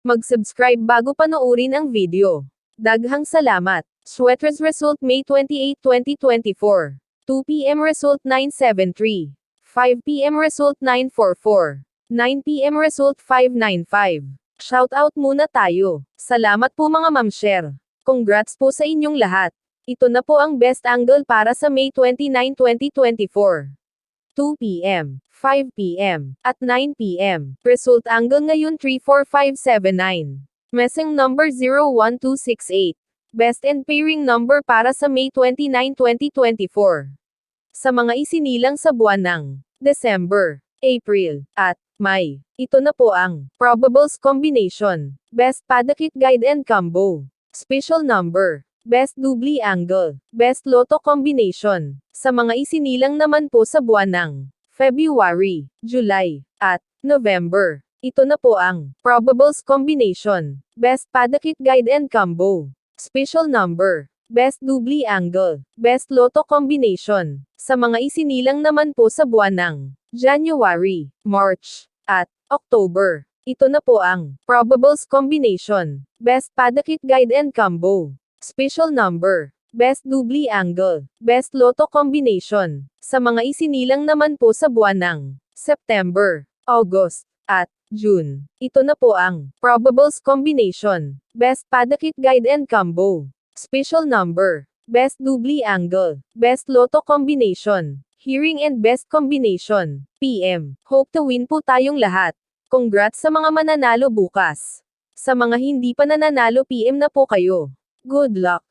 Mag-subscribe bago panoorin ang video. Daghang salamat. Sweaters result May 28, 2024. 2 p.m. result 973. 5 p.m. result 944. 9 p.m. result 595. Shoutout muna tayo. Salamat po mga ma'am-share. Congrats po sa inyong lahat. Ito na po ang best angle para sa May 29, 2024. 2 p.m., 5 p.m., at 9 p.m. Result angle ngayon 34579. Messing number 01268. Best and pairing number para sa May 29, 2024. Sa mga isinilang sa buwan ng December, April, at May. Ito na po ang Probables Combination. Best Padakit Guide and Combo. Special number. Best Doubly Angle. Best Lotto Combination. Sa mga isinilang naman po sa buwan ng February, July, at November. Ito na po ang Probables Combination. Best Padakit Guide and Combo. Special number. Best Doubly Angle. Best Lotto Combination. Sa mga isinilang naman po sa buwan ng January, March, at October. Ito na po ang Probables Combination. Best Padakit Guide and Combo. Special number. Best Doubly Angle. Best Lotto Combination. Sa mga isinilang naman po sa buwan ng September, August, at June. Ito na po ang Probables Combination. Best Padakit Guide and Combo. Special number. Best Doubly Angle. Best Lotto Combination. Hearing and Best Combination. PM. Hope to win po tayong lahat. Congrats sa mga mananalo bukas. Sa mga hindi pa nananalo PM na po kayo. Good luck!